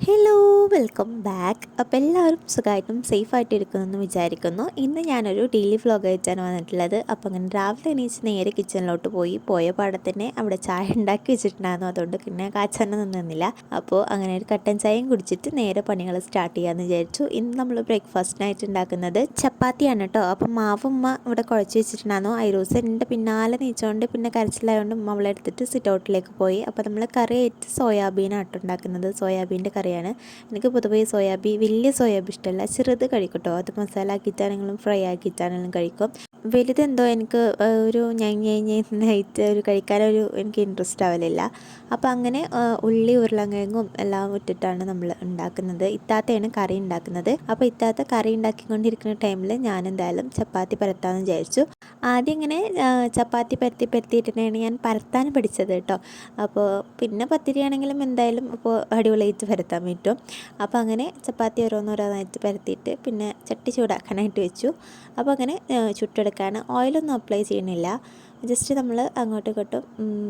Hello welcome back. അപ്പോൾ എല്ലാവരും സുഖമായിട്ടും സേഫായിട്ട് ഇരിക്കുമെന്ന് വിചാരിക്കുന്നു. ഇന്ന് ഞാനൊരു ഡെയിലി വ്ളോഗ് ആയിട്ടാണ് വന്നിട്ടുള്ളത്. അപ്പോൾ അങ്ങനെ രാവിലെ എണീച്ച് നേരെ കിച്ചണിലോട്ട് പോയ പാടെ തന്നെ അവിടെ ചായ ഉണ്ടാക്കി വെച്ചിട്ടുണ്ടായിരുന്നു. അതുകൊണ്ട് പിന്നെ കാച്ചാനൊന്നും നിന്നില്ല. അപ്പോൾ അങ്ങനെ ഒരു കട്ടൻ ചായയും കുടിച്ചിട്ട് നേരെ പണികൾ സ്റ്റാർട്ട് ചെയ്യാമെന്ന് വിചാരിച്ചു. ഇന്ന് നമ്മൾ ബ്രേക്ക്ഫാസ്റ്റിനായിട്ട് ഉണ്ടാക്കുന്നത് ചപ്പാത്തിയാണ് കേട്ടോ. അപ്പം മാവുമ്മ ഇവിടെ കുഴച്ച് വെച്ചിട്ടുണ്ടായിരുന്നു. ഐറോസ് എൻ്റെ പിന്നാലെ നീച്ചുകൊണ്ട് പിന്നെ കരച്ചിലായതുകൊണ്ട് ഉമ്മ അവളെ എടുത്തിട്ട് സിറ്റ് ഔട്ടിലേക്ക് പോയി. അപ്പോൾ നമ്മൾ കറിയായിട്ട് സോയാബീനാണ് ഉണ്ടാക്കുന്നത്. സോയാബീൻ്റെ കറിയാണ്. എനിക്ക് പൊതുവേ വലിയ സോയാബീൻ ഇഷ്ടമല്ല. ചെറുത് കഴിക്കും കേട്ടോ. അത് മസാല ആക്കിയിട്ടാണെങ്കിലും ഫ്രൈ ആക്കിയിട്ടാണെങ്കിലും കഴിക്കും. വലുതെന്തോ എനിക്ക് ഒരു ഞൈറ്റ് ഒരു കഴിക്കാനൊരു എനിക്ക് ഇൻട്രസ്റ്റ് ആവലില്ല. അപ്പോൾ അങ്ങനെ ഉള്ളി ഉരുളക്കിഴങ്ങും എല്ലാം ഇട്ടിട്ടാണ് നമ്മൾ ഉണ്ടാക്കുന്നത്. ഇത്താത്തയാണ് കറി ഉണ്ടാക്കുന്നത്. അപ്പോൾ ഇത്താത്ത കറി ഉണ്ടാക്കിക്കൊണ്ടിരിക്കുന്ന ടൈമിൽ ഞാൻ എന്തായാലും ചപ്പാത്തി പരത്താമെന്ന് വിചാരിച്ചു. ആദ്യം ഇങ്ങനെ ചപ്പാത്തി പരത്തിയിട്ടാണ് ഞാൻ പരത്താൻ പഠിച്ചത് കേട്ടോ. അപ്പോൾ പിന്നെ പത്തിരിയാണെങ്കിലും എന്തായാലും അപ്പോൾ അടിപൊളിയായിട്ട് പരത്താൻ പറ്റും. അപ്പോൾ അങ്ങനെ ചപ്പാത്തി ഓരോന്നോരോന്നായിട്ട് പരത്തിയിട്ട് പിന്നെ ചട്ടി ചൂടാക്കാനായിട്ട് വെച്ചു. അപ്പോൾ അങ്ങനെ ചുട്ടെടുക്കാണ്. ഓയിലൊന്നും അപ്ലൈ ചെയ്യണില്ല. ജസ്റ്റ് നമ്മൾ അങ്ങോട്ടും ഇങ്ങോട്ടും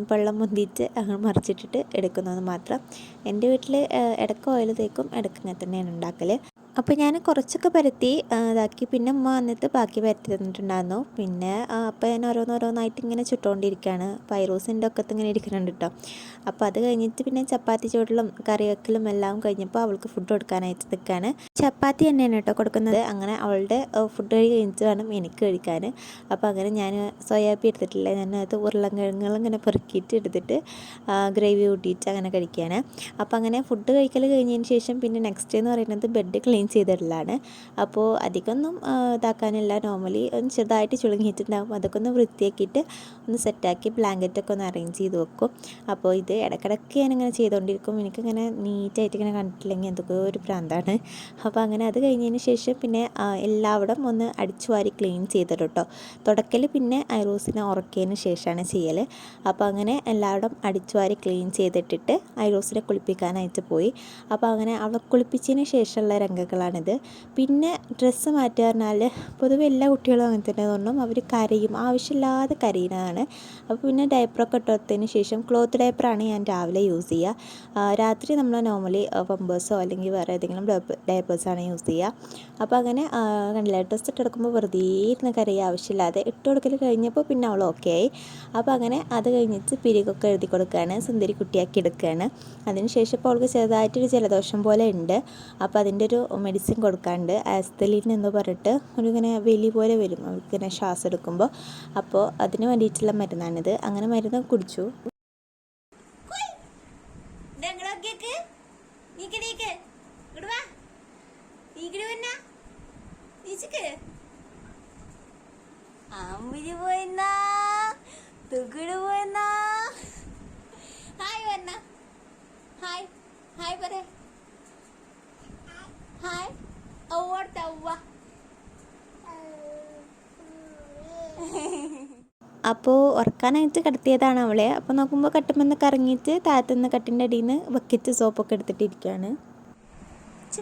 വെള്ളം മുന്തിയിട്ട് അങ്ങനെ മറിച്ചിട്ടിട്ട് എടുക്കുന്നത് മാത്രം. എൻ്റെ വീട്ടിൽ ഇടയ്ക്ക് ഓയിൽ തേക്കും, ഇടയ്ക്ക് ഇങ്ങനെ തന്നെയാണ് ഉണ്ടാക്കൽ. അപ്പോൾ ഞാൻ കുറച്ചൊക്കെ പരത്തി ഇതാക്കി. പിന്നെ ഉമ്മ വന്നിട്ട് ബാക്കി പരത്തി തന്നിട്ടുണ്ടായിരുന്നു. പിന്നെ അപ്പോൾ ഞാൻ ഓരോന്നോരോന്നായിട്ട് ഇങ്ങനെ ചുട്ടുകൊണ്ടിരിക്കുകയാണ്. പൈറോസിൻ്റെ ഒക്കത്ത് ഇങ്ങനെ ഇരിക്കുന്നുണ്ട് കേട്ടോ. അപ്പോൾ അത് കഴിഞ്ഞിട്ട് പിന്നെ ചപ്പാത്തി ചൂടലും കറി വെക്കലും എല്ലാം കഴിഞ്ഞപ്പോൾ അവൾക്ക് ഫുഡ് കൊടുക്കാനായിട്ട് നിൽക്കുകയാണ്. ചപ്പാത്തി തന്നെയാണ് കേട്ടോ കൊടുക്കുന്നത്. അങ്ങനെ അവളുടെ ഫുഡ് കഴിഞ്ഞിട്ട് വേണം എനിക്ക് കഴിക്കാൻ. അപ്പോൾ അങ്ങനെ ഞാൻ സോയാബീൻ എടുത്തിട്ടില്ല. ഞാനത് ഉരുളക്കിഴങ്ങുകൾ ഇങ്ങനെ പെറുക്കിയിട്ട് എടുത്തിട്ട് ഗ്രേവി കൂട്ടിയിട്ട് അങ്ങനെ കഴിക്കുകയാണ്. അപ്പോൾ അങ്ങനെ ഫുഡ് കഴിക്കൽ കഴിഞ്ഞതിന് ശേഷം പിന്നെ നെക്സ്റ്റ് എന്ന് പറയുന്നത് ബെഡ് ക്ലീൻ ചെയ്തിടലാണ്. അപ്പോൾ അധികമൊന്നും ഇതാക്കാനില്ല. നോർമലി ഒന്ന് ചെറുതായിട്ട് ചുളുങ്ങിയിട്ടുണ്ടാകും. അതൊക്കെ ഒന്ന് വൃത്തിയാക്കിയിട്ട് ഒന്ന് സെറ്റാക്കി ബ്ലാങ്കറ്റൊക്കെ ഒന്ന് അറേഞ്ച് ചെയ്ത് വെക്കും. അപ്പോൾ ഇത് ഇടയ്ക്കിടയ്ക്ക് ഞാനിങ്ങനെ ചെയ്തുകൊണ്ടിരിക്കും. എനിക്കിങ്ങനെ നീറ്റായിട്ട് ഇങ്ങനെ കണ്ടിട്ടില്ലെങ്കിൽ എന്തൊക്കെ ഒരു ഭ്രാന്താണ്. അപ്പോൾ അങ്ങനെ അത് കഴിഞ്ഞതിന് ശേഷം പിന്നെ എല്ലാവിടം ഒന്ന് അടിച്ചു വാരി ക്ലീൻ ചെയ്തിട്ട് കേട്ടോ. തുടക്കൽ പിന്നെ ഐറോസിനെ ഉറക്കിയതിന് ശേഷമാണ് ചെയ്യൽ. അപ്പോൾ അങ്ങനെ എല്ലാവിടം അടിച്ചു വാരി ക്ലീൻ ചെയ്തിട്ടിട്ട് ഐറോസിനെ കുളിപ്പിക്കാനായിട്ട് പോയി. അപ്പോൾ അങ്ങനെ അവളെ കുളിപ്പിച്ചതിന് ശേഷമുള്ള രംഗങ്ങളാണിത്. പിന്നെ ഡ്രസ്സ് മാറ്റുക പറഞ്ഞാൽ പൊതുവെ എല്ലാ കുട്ടികളും അങ്ങനെ തന്നെ തോന്നും. അവർ കരയും, ആവശ്യമില്ലാതെ കരയുന്നതാണ്. അപ്പോൾ പിന്നെ ഡയപ്പറൊക്കെ ഇട്ടതിന് ശേഷം ക്ലോത്ത് ഡയപ്പറാണ് ഞാൻ രാവിലെ യൂസ് ചെയ്യുക. രാത്രി നമ്മൾ നോർമലി പമ്പേഴ്സോ അല്ലെങ്കിൽ വേറെ ഏതെങ്കിലും ഡയപ്പേഴ്സാണ് യൂസ് ചെയ്യുക. അപ്പോൾ അങ്ങനെ കണ്ടില്ല, ഡ്രസ്സ് ഇട്ടെടുക്കുമ്പോൾ വെറുതെ ഇരുന്ന് കരയുക ആവശ്യമില്ലാതെ. ഇട്ട് കൊടുക്കൽ കഴിഞ്ഞപ്പോൾ പിന്നെ അവൾ ഓക്കെ ആയി. അപ്പോൾ അങ്ങനെ അത് കഴിഞ്ഞിട്ട് പിരികൊക്കെ എഴുതി കൊടുക്കുകയാണ്, സുന്ദരി കുട്ടിയാക്കി എടുക്കുകയാണ്. അതിനുശേഷം ഇപ്പോൾ അവൾക്ക് ചെറുതായിട്ടൊരു ജലദോഷം പോലെ ഉണ്ട്. അപ്പോൾ അതിൻ്റെ ഒരു മെഡിസിൻ കൊടുക്കാണ്ട് ആസ്തലിൻ എന്ന് പറഞ്ഞിട്ട് ഒരു ഇങ്ങനെ വലി പോലെ വരും അവൾക്കിങ്ങനെ ശ്വാസം എടുക്കുമ്പോൾ. അപ്പോൾ അതിന് വേണ്ടിയിട്ടുള്ള മരുന്നാണിത്. അങ്ങനെ മരുന്ന് കുടിച്ചു. ഹായ് അപ്പോൾ ഉറക്കാനായിട്ട് കിടത്തിയതാണ് അവളെ. അപ്പോൾ നോക്കുമ്പോൾ കട്ടുമെന്ന് കറങ്ങിയിട്ട് താഴത്തുനിന്ന് കട്ടിൻ്റെ അടിയിൽ നിന്ന് ബക്കറ്റ് സോപ്പൊക്കെ എടുത്തിട്ടിരിക്കുകയാണ്.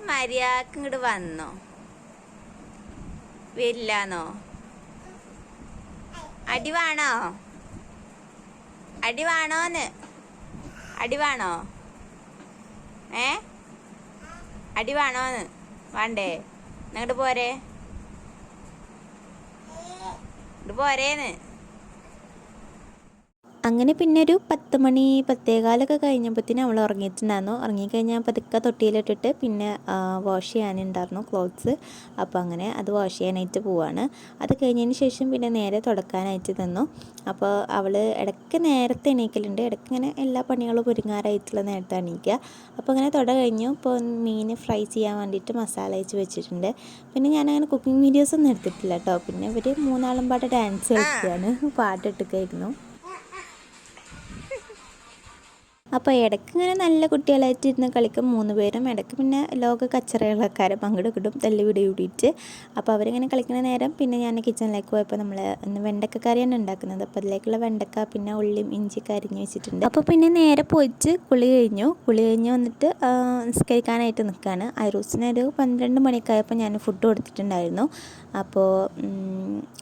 മര്യാദക്ക് ഇങ്ങോട്ട് വന്നോ? വരില്ലാന്നോ? അടി വേണോ? അടി വേണോന്ന്? അടി വേണോ? അടി വേണോന്ന്? വേണ്ടേ? ഇങ്ങോട്ട് പോരേ? ഇങ്ങോട്ട് പോരേന്ന്. അങ്ങനെ പിന്നെ ഒരു 10 മണി 10:15 കഴിഞ്ഞപ്പോഴത്തേനും അവൾ ഉറങ്ങിയിട്ടുണ്ടായിരുന്നു. ഉറങ്ങിക്കഴിഞ്ഞാൽ പതുക്കെ തൊട്ടിയിലിട്ടിട്ട് പിന്നെ വാഷ് ചെയ്യാനുണ്ടായിരുന്നു ക്ലോത്ത്സ്. അപ്പോൾ അങ്ങനെ അത് വാഷ് ചെയ്യാനായിട്ട് പോവാണ്. അത് കഴിഞ്ഞതിന് ശേഷം പിന്നെ നേരെ തുടക്കാനായിട്ട് തന്നു. അപ്പോൾ അവൾ ഇടയ്ക്ക് നേരത്തെ എണീക്കലുണ്ട്. ഇടയ്ക്ക് ഇങ്ങനെ എല്ലാ പണികളും ഒരുങ്ങാറായിട്ടുള്ള നേരത്തെ എണീക്കുക. അപ്പോൾ അങ്ങനെ കഴിഞ്ഞു. ഇപ്പോൾ മീൻ ഫ്രൈ ചെയ്യാൻ വേണ്ടിയിട്ട് മസാല അയച്ച് വെച്ചിട്ടുണ്ട്. പിന്നെ ഞാനങ്ങനെ കുക്കിംഗ് വീഡിയോസൊന്നും എടുത്തിട്ടില്ല കേട്ടോ. പിന്നെ ഇവർ മൂന്നാളും പാട്ട് ഡാൻസ് കളിക്കുകയാണ്, പാട്ടിട്ടൊക്കെയായിരുന്നു. അപ്പോൾ ഇടയ്ക്ക് ഇങ്ങനെ നല്ല കുട്ടികളായിട്ട് ഇരുന്ന് കളിക്കും 3 പേരും. ഇടയ്ക്ക് പിന്നെ ലോക കച്ചറകളൊക്കെ പങ്കെടുക്കിട്ടും തല്ലി വിടി കൂടിയിട്ട്. അപ്പോൾ അവരിങ്ങനെ കളിക്കുന്ന നേരം പിന്നെ ഞാൻ കിച്ചണിലേക്ക് പോയപ്പോൾ നമ്മൾ ഇന്ന് വെണ്ടക്ക കറിയാണ് ഉണ്ടാക്കുന്നത്. അപ്പോൾ അതിലേക്കുള്ള വെണ്ടക്ക പിന്നെ ഉള്ളിയും ഇഞ്ചിയൊക്കെ അരിഞ്ഞ് വെച്ചിട്ടുണ്ട്. അപ്പോൾ പിന്നെ നേരെ പോയിട്ട് കുളി കഴിഞ്ഞ് വന്നിട്ട് നിസ്കരിക്കാനായിട്ട് നിൽക്കുകയാണ്. ഐറൂസിന് ഒരു 12 മണിക്കായപ്പോൾ ഞാൻ ഫുഡ് കൊടുത്തിട്ടുണ്ടായിരുന്നു. അപ്പോൾ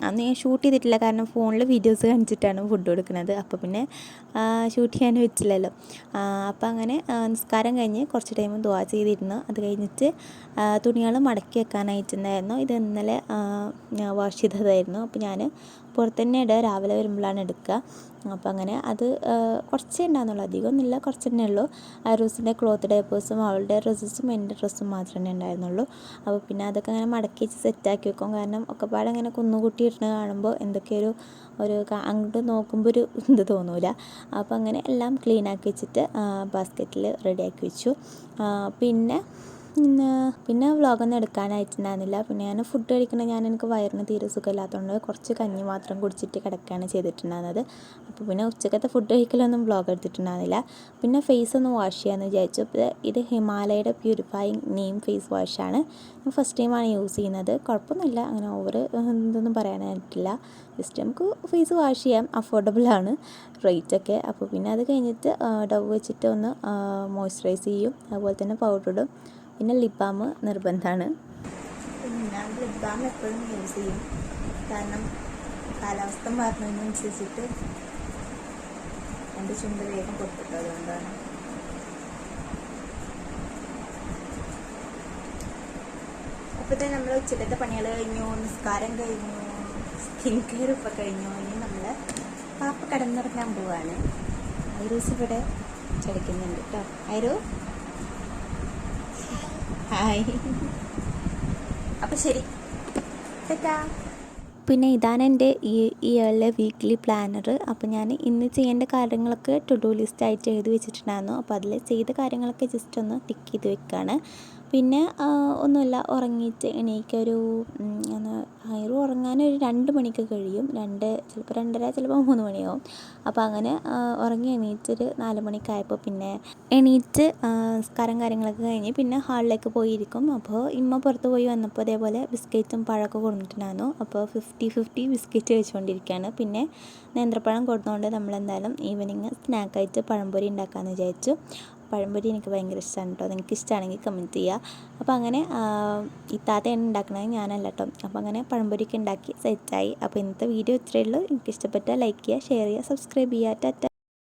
അന്ന് ഞാൻ ഷൂട്ട് ചെയ്തിട്ടില്ല, കാരണം ഫോണിൽ വീഡിയോസ് കാണിച്ചിട്ടാണ് ഫുഡ് കൊടുക്കുന്നത്. അപ്പോൾ പിന്നെ ഷൂട്ട് ചെയ്യാൻ വെച്ചില്ലല്ലോ. അപ്പോൾ അങ്ങനെ നിസ്കാരം കഴിഞ്ഞ് കുറച്ച് ടൈം ദുആ ചെയ്തിരുന്നു. അത് കഴിഞ്ഞിട്ട് തുണികൾ മടക്കി വെക്കാനായിട്ടുണ്ടായിരുന്നു. ഇത് ഇന്നലെ വാഷ് ചെയ്തതായിരുന്നു. അപ്പോൾ ഞാൻ പുറത്തുതന്നെ ഇടുക, രാവിലെ വരുമ്പോഴാണ് എടുക്കുക. അപ്പോൾ അങ്ങനെ അത് കുറച്ചേ ഉണ്ടാകുന്നുള്ളൂ, അധികമൊന്നുമില്ല, കുറച്ച് തന്നെ ഉള്ളൂ. ഐറൂസിൻ്റെ ക്ലോത്ത് ഡയപ്പേഴ്സും അവളുടെ ഡ്രസ്സസും എൻ്റെ ഡ്രസ്സും മാത്രമേ ഉണ്ടായിരുന്നുള്ളൂ. അപ്പോൾ പിന്നെ അതൊക്കെ അങ്ങനെ മടക്കി വെച്ച് സെറ്റാക്കി വെക്കും. കാരണം ഒക്കെപ്പാടെ അങ്ങനെ കുന്നുകൂട്ടി ഇടുന്ന കാണുമ്പോൾ എന്തൊക്കെയൊരു അങ്ങോട്ട് നോക്കുമ്പോൾ ഒരു ഇത് തോന്നൂല. അപ്പോൾ അങ്ങനെ എല്ലാം ക്ലീൻ ആക്കി വെച്ചിട്ട് ബാസ്ക്കറ്റിൽ റെഡിയാക്കി വെച്ചു. പിന്നെ വ്ളോഗൊന്നും എടുക്കാനായിട്ടുണ്ടായിരുന്നില്ല. പിന്നെ ഞാൻ ഫുഡ് കഴിക്കണത് എനിക്ക് വയറിന് തീരെ സുഖമില്ലാത്തതുകൊണ്ട് കുറച്ച് കഞ്ഞി മാത്രം കുടിച്ചിട്ട് കിടക്കുകയാണ് ചെയ്തിട്ടുണ്ടായിരുന്നത്. അപ്പോൾ പിന്നെ ഉച്ചക്കത്തെ ഫുഡ് കഴിക്കലൊന്നും വ്ളോഗ് എടുത്തിട്ടുണ്ടായിരുന്നില്ല. പിന്നെ ഫേസ് ഒന്ന് വാഷ് ചെയ്യാമെന്ന് വിചാരിച്ചു. ഇത് ഹിമാലയയുടെ പ്യൂരിഫൈയിങ് നീം ഫേസ് വാഷാണ്. ഞാൻ ഫസ്റ്റ് ടൈമാണ് യൂസ് ചെയ്യുന്നത്. കുഴപ്പമൊന്നുമില്ല, അങ്ങനെ ഓവർ എന്തൊന്നും പറയാനായിട്ടില്ല. ജസ്റ്റ് നമുക്ക് ഫേസ് വാഷ് ചെയ്യാം, അഫോർഡബിളാണ് റേറ്റൊക്കെ. അപ്പോൾ പിന്നെ അത് കഴിഞ്ഞിട്ട് ഡവ് വെച്ചിട്ട് ഒന്ന് മോയ്സ്ചറൈസ് ചെയ്യും, അതുപോലെ തന്നെ പൗഡറിടും. പിന്നെ ലിപ് ബാം നിർബന്ധമാണ്. ഞാൻ ലിപ് ബാം എപ്പോഴും യൂസ് ചെയ്യും, കാരണം കാലാവസ്ഥ മാറുന്നതിനനുസരിച്ചിട്ട് എൻ്റെ ചുണ്ട് വേഗം പൊട്ടിട്ടു, അതുകൊണ്ടാണ്. അപ്പോഴത്തെ നമ്മൾ ഉച്ചക്കത്തെ പണികൾ കഴിഞ്ഞു, നിസ്കാരം കഴിഞ്ഞു, സ്കിൻ കെയർ ഇപ്പോൾ കഴിഞ്ഞു. ഇനി നമ്മൾ പാപ്പ കിടന്നിറങ്ങാൻ പോവാണ്. ഐറൂസ് ഇവിടെ ചടിക്കുന്നുണ്ട് കേട്ടോ. ഐറൂ ഹായ്. അപ്പോൾ ശരി, ടാറ്റാ. പിന്നെ ഇതാണ് എൻ്റെ ഈ ഇയറിലെ വീക്ക്ലി പ്ലാനർ. അപ്പോൾ ഞാൻ ഇന്ന് ചെയ്യേണ്ട കാര്യങ്ങളൊക്കെ ടു ഡു ലിസ്റ്റ് ആയിട്ട് എഴുതി വെച്ചിട്ടുണ്ടായിരുന്നു. അപ്പോൾ അതിൽ ചെയ്ത കാര്യങ്ങളൊക്കെ ജസ്റ്റ് ഒന്ന് ടിക്ക് ചെയ്ത് വെക്കുകയാണ്. പിന്നെ ഒന്നുമില്ല, ഉറങ്ങിയിട്ട് എണീക്കൊരു ഐറു ഉറങ്ങാനൊരു 2 മണിക്ക് കഴിയും, ചിലപ്പോൾ 2:30, ചിലപ്പോൾ 3 മണിയാവും. അപ്പോൾ അങ്ങനെ ഉറങ്ങി എണീറ്റൊരു 4 മണിക്കായപ്പോൾ പിന്നെ എണീറ്റ് നിസ്കാരം കാര്യങ്ങളൊക്കെ കഴിഞ്ഞ് പിന്നെ ഹാളിലേക്ക് പോയിരിക്കും. അപ്പോൾ ഇമ്മ പുറത്ത് പോയി വന്നപ്പോൾ അതേപോലെ ബിസ്ക്കറ്റും പഴമൊക്കെ കൊടുത്തിട്ടുണ്ടായിരുന്നു. അപ്പോൾ 50-50 ബിസ്ക്കറ്റ് കഴിച്ചുകൊണ്ടിരിക്കുകയാണ്. പിന്നെ നേന്ത്രപ്പഴം കൊടുത്തുകൊണ്ട് നമ്മളെന്തായാലും ഈവനിങ് സ്നാക്കായിട്ട് പഴംപൊരി ഉണ്ടാക്കാമെന്ന് വിചാരിച്ചു. പഴംപൊരി എനിക്ക് ഭയങ്കര ഇഷ്ടമാണ് കേട്ടോ, നിങ്ങൾക്ക് ഇഷ്ടമാണെങ്കിൽ കമൻറ്റ് ചെയ്യുക. അപ്പോൾ അങ്ങനെ ഇത്താത്തയാണ് ഉണ്ടാക്കണത്, ഞാനല്ല കേട്ടോ. അപ്പോൾ അങ്ങനെ പഴംപൊരിയൊക്കെ ഉണ്ടാക്കി സെറ്റായി. അപ്പോൾ ഇന്നത്തെ വീഡിയോ ഇത്രയേ ഉള്ളൂ. എനിക്ക് ഇഷ്ടപ്പെട്ടാൽ ലൈക്ക് ചെയ്യുക, ഷെയർ ചെയ്യുക, സബ്സ്ക്രൈബ് ചെയ്യുക. ടാറ്റ.